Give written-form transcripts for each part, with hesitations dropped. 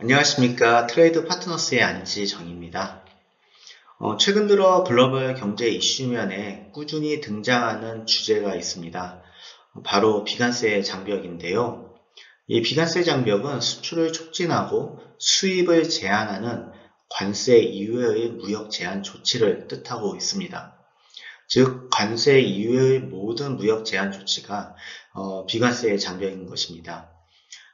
안녕하십니까. 트레이드 파트너스의 안지정입니다. 최근 들어 글로벌 경제 이슈면에 꾸준히 등장하는 주제가 있습니다. 바로 비관세 장벽인데요. 이 비관세 장벽은 수출을 촉진하고 수입을 제한하는 관세 이외의 무역 제한 조치를 뜻하고 있습니다. 즉, 관세 이외의 모든 무역 제한 조치가 비관세 장벽인 것입니다.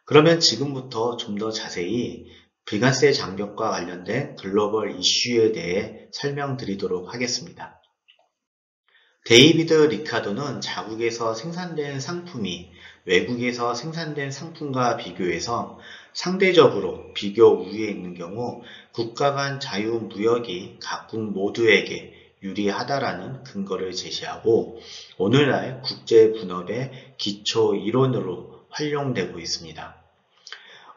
그러면 지금부터 좀 더 자세히 비관세 장벽과 관련된 글로벌 이슈에 대해 설명드리도록 하겠습니다. 데이비드 리카도는 자국에서 생산된 상품이 외국에서 생산된 상품과 비교해서 상대적으로 비교 우위에 있는 경우 국가 간 자유무역이 각국 모두에게 유리하다라는 근거를 제시하고 오늘날 국제분업의 기초 이론으로 활용되고 있습니다.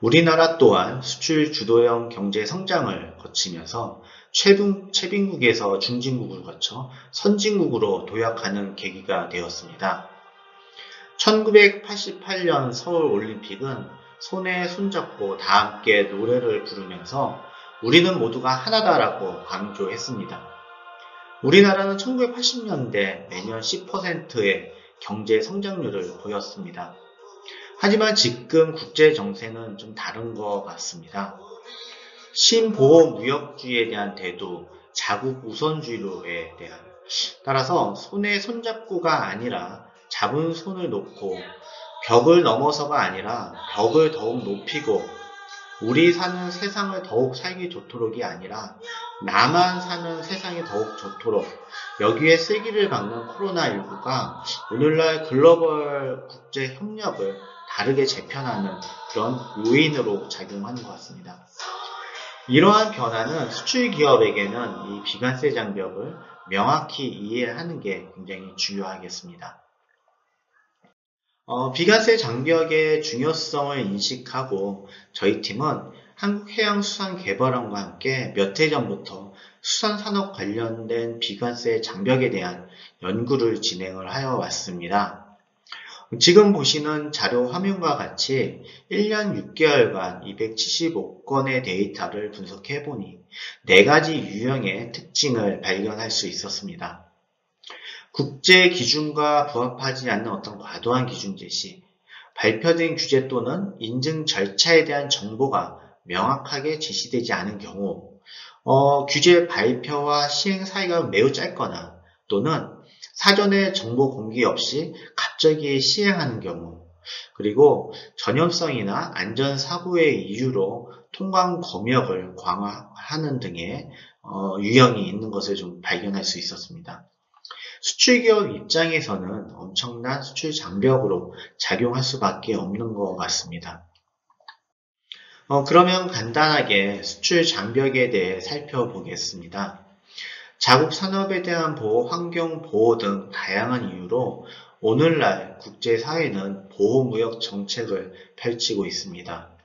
우리나라 또한 수출 주도형 경제 성장을 거치면서 최빈국에서 중진국을 거쳐 선진국으로 도약하는 계기가 되었습니다. 1988년 서울올림픽은 손에 손잡고 다 함께 노래를 부르면서 우리는 모두가 하나다라고 강조했습니다. 우리나라는 1980년대 매년 10%의 경제 성장률을 보였습니다. 하지만 지금 국제 정세는 좀 다른 것 같습니다. 신보호무역주의에 대한 대두, 자국 우선주의로에 대한 따라서 손에 손잡고가 아니라 잡은 손을 놓고 벽을 넘어서가 아니라 벽을 더욱 높이고 우리 사는 세상을 더욱 살기 좋도록이 아니라 나만 사는 세상이 더욱 좋도록 여기에 세기를 박는 코로나19가 오늘날 글로벌 국제 협력을 다르게 재편하는 그런 요인으로 작용하는 것 같습니다. 이러한 변화는 수출 기업에게는 이 비관세 장벽을 명확히 이해하는 게 굉장히 중요하겠습니다. 비관세 장벽의 중요성을 인식하고 저희 팀은 한국해양수산개발원과 함께 몇 해 전부터 수산산업 관련된 비관세 장벽에 대한 연구를 진행을 하여 왔습니다. 지금 보시는 자료 화면과 같이 1년 6개월간 275건의 데이터를 분석해보니 4가지 유형의 특징을 발견할 수 있었습니다. 국제 기준과 부합하지 않는 어떤 과도한 기준 제시, 발표된 규제 또는 인증 절차에 대한 정보가 명확하게 제시되지 않은 경우, 규제 발표와 시행 사이가 매우 짧거나 또는 사전에 정보 공개 없이 갑자기 시행하는 경우, 그리고 전염성이나 안전사고의 이유로 통관 검역을 강화하는 등의 유형이 있는 것을 좀 발견할 수 있었습니다. 수출기업 입장에서는 엄청난 수출 장벽으로 작용할 수밖에 없는 것 같습니다. 그러면 간단하게 수출 장벽에 대해 살펴보겠습니다. 자국 산업에 대한 보호, 환경 보호 등 다양한 이유로 오늘날 국제사회는 보호무역 정책을 펼치고 있습니다.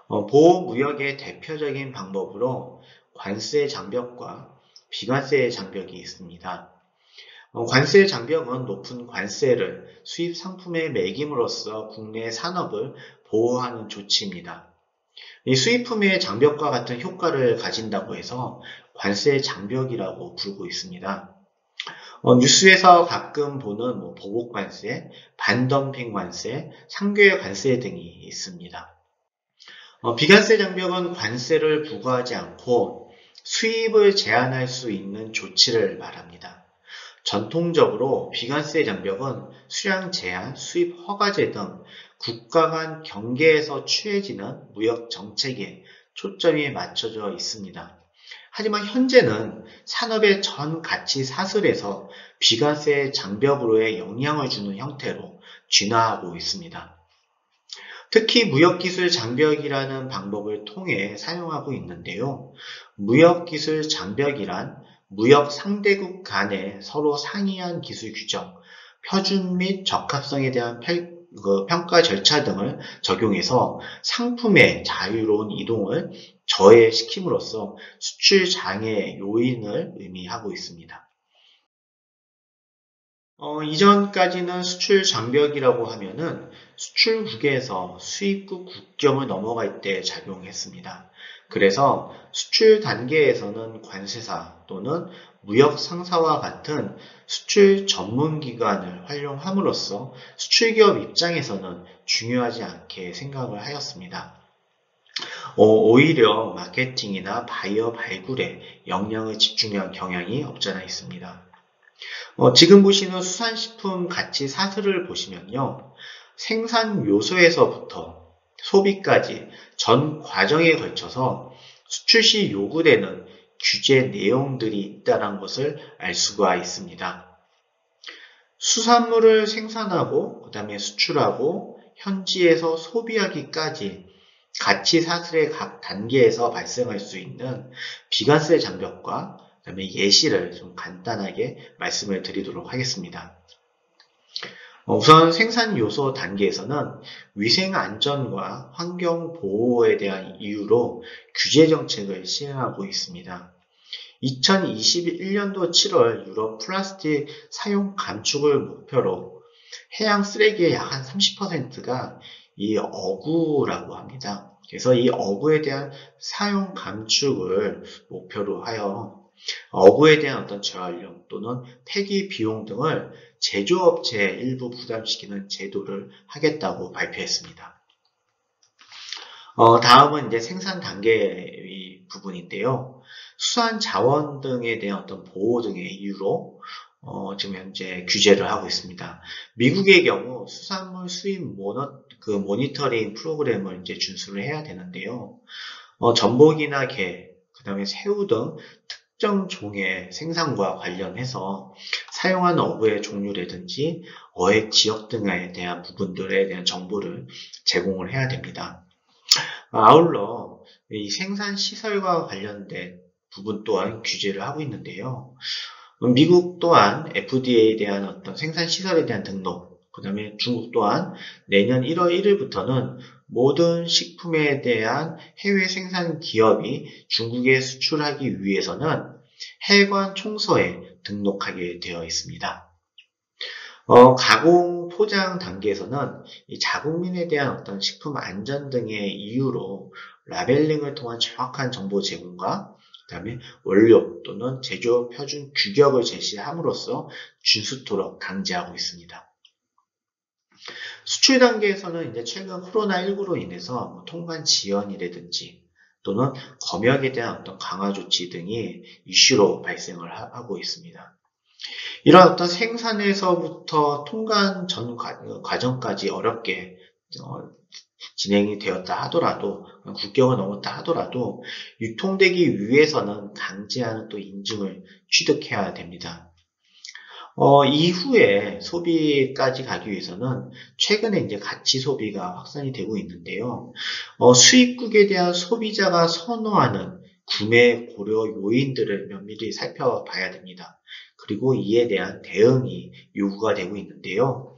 보호무역의 대표적인 방법으로 관세 장벽과 비관세 장벽이 있습니다. 관세 장벽은 높은 관세를 수입 상품에 매김으로써 국내 산업을 보호하는 조치입니다. 이 수입품의 장벽과 같은 효과를 가진다고 해서 관세 장벽이라고 부르고 있습니다. 뉴스에서 가끔 보는 보복 관세, 반덤핑 관세, 상계 관세 등이 있습니다. 비관세 장벽은 관세를 부과하지 않고 수입을 제한할 수 있는 조치를 말합니다. 전통적으로 비관세 장벽은 수량 제한, 수입 허가제 등 국가 간 경계에서 취해지는 무역 정책에 초점이 맞춰져 있습니다. 하지만 현재는 산업의 전 가치 사슬에서 비관세 장벽으로의 영향을 주는 형태로 진화하고 있습니다. 특히 무역기술 장벽이라는 방법을 통해 사용하고 있는데요. 무역기술 장벽이란 무역 상대국 간에 서로 상이한 기술 규정, 표준 및 적합성에 대한 평가 절차 등을 적용해서 상품의 자유로운 이동을 저해시킴으로써 수출 장애 요인을 의미하고 있습니다. 이전까지는 수출 장벽이라고 하면은 수출국에서 수입국 국경을 넘어갈 때 작용했습니다. 그래서 수출 단계에서는 관세사 또는 무역 상사와 같은 수출 전문 기관을 활용함으로써 수출기업 입장에서는 중요하지 않게 생각을 하였습니다. 오히려 마케팅이나 바이어 발굴에 역량을 집중한 경향이 없잖아 있습니다. 지금 보시는 수산식품 가치 사슬을 보시면요. 생산 요소에서부터 소비까지 전 과정에 걸쳐서 수출 시 요구되는 규제 내용들이 있다는 것을 알 수가 있습니다. 수산물을 생산하고 그 다음에 수출하고 현지에서 소비하기까지 가치 사슬의 각 단계에서 발생할 수 있는 비관세 장벽과 그다음에 예시를 좀 간단하게 말씀을 드리도록 하겠습니다. 우선 생산 요소 단계에서는 위생 안전과 환경 보호에 대한 이유로 규제 정책을 시행하고 있습니다. 2021년도 7월 유럽 플라스틱 사용 감축을 목표로 해양 쓰레기의 약 한 30%가 이 어구라고 합니다. 그래서 이 어구에 대한 사용 감축을 목표로 하여 어구에 대한 어떤 재활용 또는 폐기 비용 등을 제조업체에 일부 부담시키는 제도를 하겠다고 발표했습니다. 다음은 이제 생산 단계 부분인데요. 수산 자원 등에 대한 어떤 보호 등의 이유로 지금 현재 규제를 하고 있습니다. 미국의 경우 수산물 수입 모니터링 프로그램을 이제 준수를 해야 되는데요. 전복이나 게, 그 다음에 새우 등 특정 종의 생산과 관련해서 사용하는 어구의 종류라든지 어획 지역 등에 대한 부분들에 대한 정보를 제공을 해야 됩니다. 아울러 이 생산 시설과 관련된 부분 또한 규제를 하고 있는데요. 미국 또한 FDA에 대한 어떤 생산 시설에 대한 등록, 그 다음에 중국 또한 내년 1월 1일부터는 모든 식품에 대한 해외 생산 기업이 중국에 수출하기 위해서는 해관 총서에 등록하게 되어 있습니다. 가공 포장 단계에서는 이 자국민에 대한 어떤 식품 안전 등의 이유로 라벨링을 통한 정확한 정보 제공과 그 다음에 원료 또는 제조 표준 규격을 제시함으로써 준수토록 강제하고 있습니다. 수출 단계에서는 이제 최근 코로나19로 인해서 통관 지연이라든지 또는 검역에 대한 어떤 강화 조치 등이 이슈로 발생을 하고 있습니다. 이런 어떤 생산에서부터 통관 전 과정까지 어렵게 진행이 되었다 하더라도, 국경을 넘었다 하더라도 유통되기 위해서는 강제하는 또 인증을 취득해야 됩니다. 이후에 소비까지 가기 위해서는 최근에 이제 가치 소비가 확산이 되고 있는데요. 수입국에 대한 소비자가 선호하는 구매 고려 요인들을 면밀히 살펴봐야 됩니다. 그리고 이에 대한 대응이 요구가 되고 있는데요.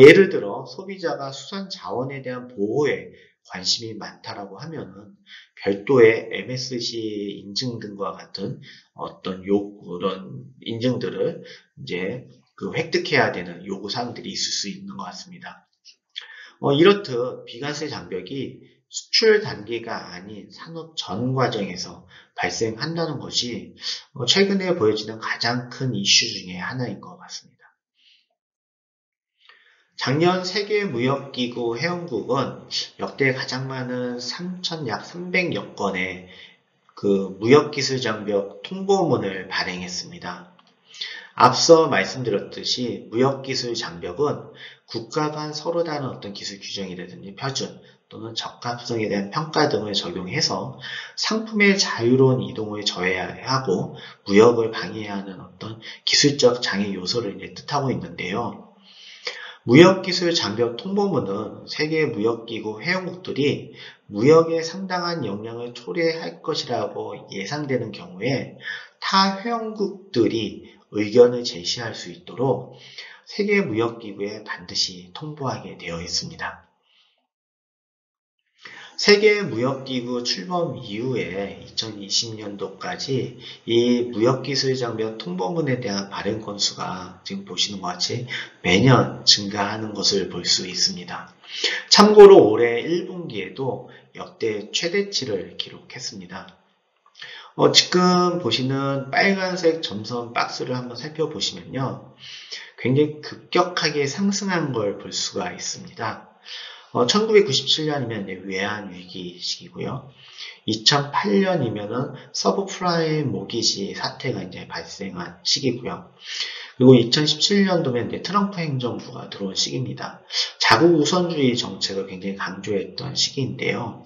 예를 들어 소비자가 수산 자원에 대한 보호에 관심이 많다라고 하면은 별도의 MSC 인증 등과 같은 어떤 그런 인증들을 이제 획득해야 되는 요구 사항들이 있을 수 있는 것 같습니다. 이렇듯 비관세 장벽이 수출 단계가 아닌 산업 전 과정에서 발생한다는 것이 최근에 보여지는 가장 큰 이슈 중에 하나인 것 같습니다. 작년 세계무역기구 회원국은 역대 가장 많은 약 300여 건의 무역기술장벽 통보문을 발행했습니다. 앞서 말씀드렸듯이 무역기술 장벽은 국가 간 서로 다른 어떤 기술 규정이라든지 표준 또는 적합성에 대한 평가 등을 적용해서 상품의 자유로운 이동을 저해하고 무역을 방해하는 어떤 기술적 장애 요소를 뜻하고 있는데요. 무역기술 장벽 통보문은 세계무역기구 회원국들이 무역에 상당한 영향을 초래할 것이라고 예상되는 경우에 타 회원국들이 의견을 제시할 수 있도록 세계무역기구에 반드시 통보하게 되어 있습니다. 세계무역기구 출범 이후에 2020년도까지 이 무역기술장벽 통보문에 대한 발행 건수가 지금 보시는 것 같이 매년 증가하는 것을 볼 수 있습니다. 참고로 올해 1분기에도 역대 최대치를 기록했습니다. 지금 보시는 빨간색 점선 박스를 한번 살펴보시면요. 굉장히 급격하게 상승한 걸 볼 수가 있습니다. 1997년이면 외환위기 시기고요. 2008년이면은 서브프라임 모기지 사태가 이제 발생한 시기고요. 그리고 2017년도면 트럼프 행정부가 들어온 시기입니다. 자국 우선주의 정책을 굉장히 강조했던 시기인데요.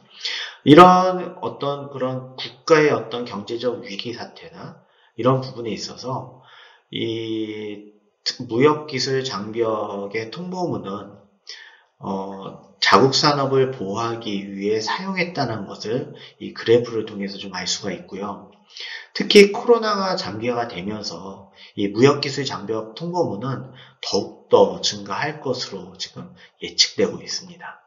이런 어떤 그런 국가의 어떤 경제적 위기 사태나 이런 부분에 있어서 이 무역기술 장벽의 통보문은 자국 산업을 보호하기 위해 사용했다는 것을 이 그래프를 통해서 좀 알 수가 있고요. 특히 코로나가 장기화가 되면서 이 무역기술 장벽 통보문은 더욱더 증가할 것으로 지금 예측되고 있습니다.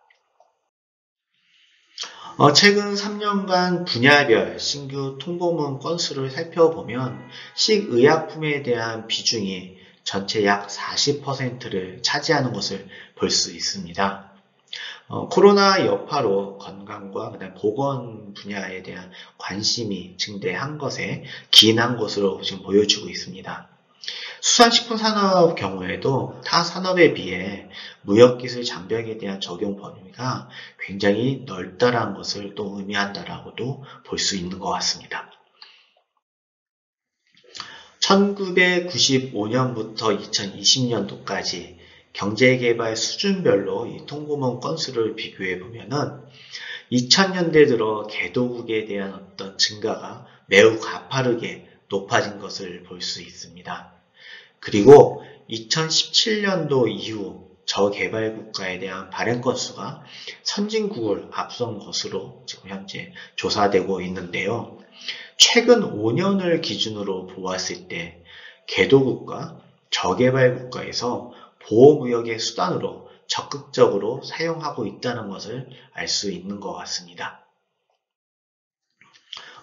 최근 3년간 분야별 신규 통보문 건수를 살펴보면 식의약품에 대한 비중이 전체 약 40%를 차지하는 것을 볼 수 있습니다. 코로나 여파로 건강과 그다음 보건 분야에 대한 관심이 증대한 것에 기인한 것으로 지금 보여지고 있습니다. 수산식품 산업 경우에도 타 산업에 비해 무역기술 장벽에 대한 적용 범위가 굉장히 넓다라는 것을 또 의미한다라고도 볼 수 있는 것 같습니다. 1995년부터 2020년도까지 경제개발 수준별로 이 통보문 건수를 비교해 보면은 2000년대 들어 개도국에 대한 어떤 증가가 매우 가파르게 높아진 것을 볼 수 있습니다. 그리고 2017년도 이후 저개발 국가에 대한 발행 건수가 선진국을 앞선 것으로 지금 현재 조사되고 있는데요. 최근 5년을 기준으로 보았을 때 개도국가, 저개발 국가에서 보호무역의 수단으로 적극적으로 사용하고 있다는 것을 알 수 있는 것 같습니다.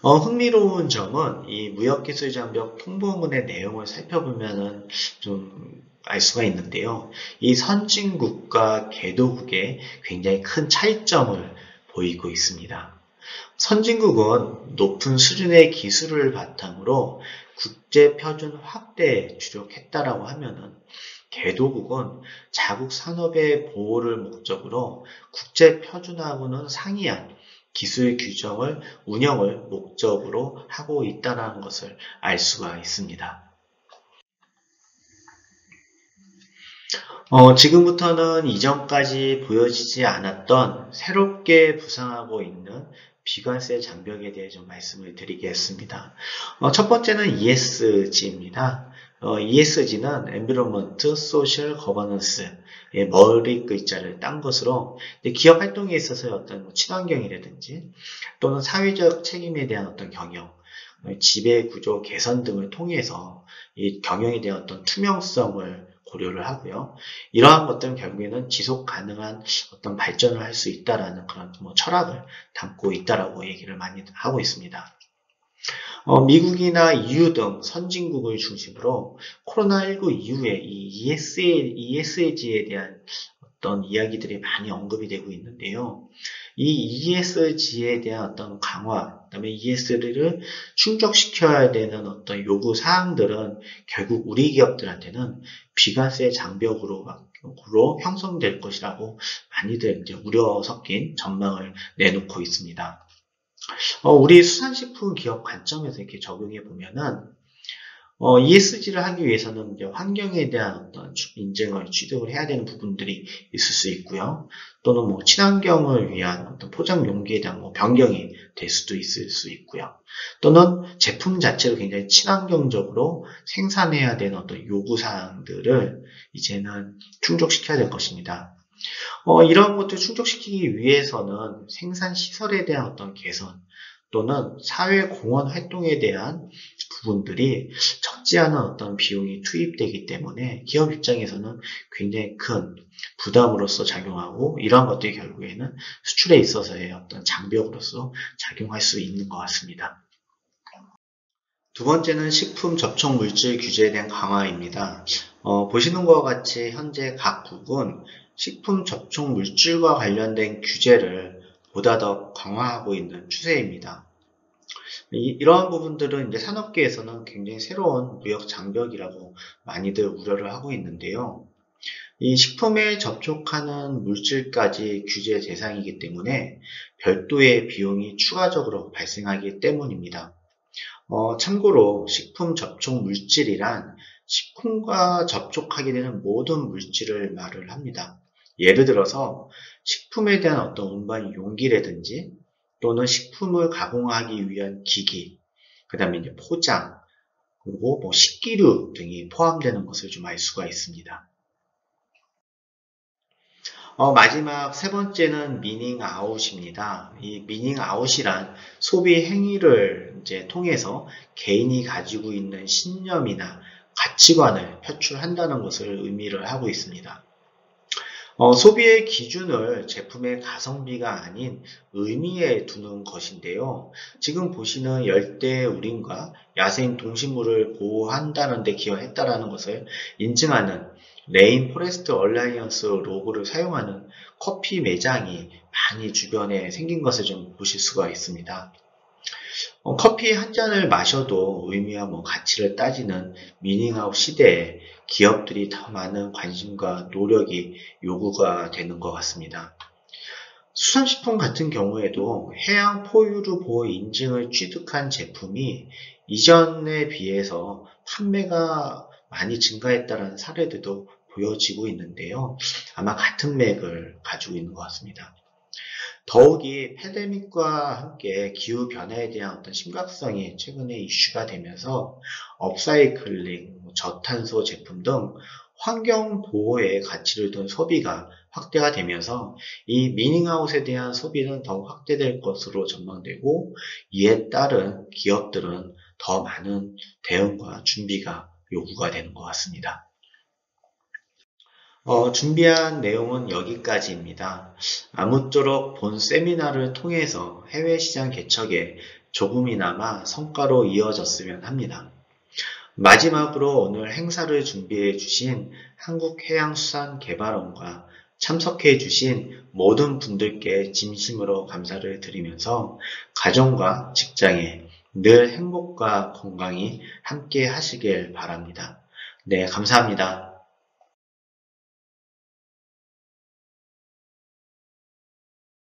흥미로운 점은 이 무역기술장벽 통보문의 내용을 살펴보면 좀 알 수가 있는데요. 이 선진국과 개도국에 굉장히 큰 차이점을 보이고 있습니다. 선진국은 높은 수준의 기술을 바탕으로 국제표준 확대에 주력했다라고 하면은 개도국은 자국 산업의 보호를 목적으로 국제표준하고는 상이한 기술 규정을 운영을 목적으로 하고 있다는 것을 알 수가 있습니다. 지금부터는 이전까지 보여지지 않았던 새롭게 부상하고 있는 비관세 장벽에 대해 좀 말씀을 드리겠습니다. 첫 번째는 ESG입니다. ESG는 Environment, Social Governance, 머리 글자를 딴 것으로 기업 활동에 있어서의 어떤 친환경이라든지 또는 사회적 책임에 대한 어떤 경영, 지배 구조 개선 등을 통해서 이 경영에 대한 어떤 투명성을 고려를 하고요. 이러한 것들은 결국에는 지속 가능한 어떤 발전을 할 수 있다라는 그런 철학을 담고 있다라고 얘기를 많이 하고 있습니다. 미국이나 EU 등 선진국을 중심으로 코로나19 이후에 이 ESG에 대한 어떤 이야기들이 많이 언급이 되고 있는데요. 이 ESG에 대한 어떤 강화, 그다음에 ESG를 충족시켜야 되는 어떤 요구 사항들은 결국 우리 기업들한테는 비관세 장벽으로 형성될 것이라고 많이들 이제 우려 섞인 전망을 내놓고 있습니다. 우리 수산식품 기업 관점에서 이렇게 적용해 보면은 ESG를 하기 위해서는 이제 환경에 대한 어떤 인증을 취득을 해야 되는 부분들이 있을 수 있고요. 또는 친환경을 위한 어떤 포장 용기에 대한 변경이 될 수도 있을 수 있고요. 또는 제품 자체를 굉장히 친환경적으로 생산해야 되는 어떤 요구사항들을 이제는 충족시켜야 될 것입니다. 이런 것들을 충족시키기 위해서는 생산 시설에 대한 어떤 개선, 또는 사회공헌 활동에 대한 부분들이 적지 않은 어떤 비용이 투입되기 때문에 기업 입장에서는 굉장히 큰 부담으로서 작용하고, 이러한 것들이 결국에는 수출에 있어서의 어떤 장벽으로서 작용할 수 있는 것 같습니다. 두 번째는 식품 접촉 물질 규제에 대한 강화입니다. 보시는 것과 같이 현재 각국은 식품 접촉 물질과 관련된 규제를 보다 더 강화하고 있는 추세입니다. 이러한 부분들은 이제 산업계에서는 굉장히 새로운 무역 장벽이라고 많이들 우려를 하고 있는데요. 이 식품에 접촉하는 물질까지 규제 대상이기 때문에 별도의 비용이 추가적으로 발생하기 때문입니다. 참고로 식품 접촉 물질이란 식품과 접촉하게 되는 모든 물질을 말을 합니다. 예를 들어서 식품에 대한 어떤 운반 용기라든지, 또는 식품을 가공하기 위한 기기, 그 다음에 이제 포장, 그리고 식기류 등이 포함되는 것을 좀 알 수가 있습니다. 마지막 세 번째는 미닝 아웃입니다. 이 미닝 아웃이란 소비 행위를 이제 통해서 개인이 가지고 있는 신념이나 가치관을 표출한다는 것을 의미를 하고 있습니다. 소비의 기준을 제품의 가성비가 아닌 의미에 두는 것인데요. 지금 보시는 열대우림과 야생 동식물을 보호한다는 데 기여했다는 것을 인증하는 레인 포레스트 얼라이언스 로고를 사용하는 커피 매장이 많이 주변에 생긴 것을 좀 보실 수가 있습니다. 커피 한 잔을 마셔도 의미와 가치를 따지는 미닝아웃 시대에 기업들이 더 많은 관심과 노력이 요구가 되는 것 같습니다. 수산식품 같은 경우에도 해양 포유류 보호 인증을 취득한 제품이 이전에 비해서 판매가 많이 증가했다는 사례들도 보여지고 있는데요. 아마 같은 맥을 가지고 있는 것 같습니다. 더욱이 패데믹과 함께 기후변화에 대한 어떤 심각성이 최근에 이슈가 되면서 업사이클링, 저탄소 제품 등 환경보호의 가치를 둔 소비가 확대가 되면서 이 미닝아웃에 대한 소비는 더욱 확대될 것으로 전망되고, 이에 따른 기업들은 더 많은 대응과 준비가 요구가 되는 것 같습니다. 준비한 내용은 여기까지입니다. 아무쪼록 본 세미나를 통해서 해외 시장 개척에 조금이나마 성과로 이어졌으면 합니다. 마지막으로 오늘 행사를 준비해 주신 한국해양수산개발원과 참석해 주신 모든 분들께 진심으로 감사를 드리면서 가정과 직장에 늘 행복과 건강이 함께 하시길 바랍니다. 네, 감사합니다.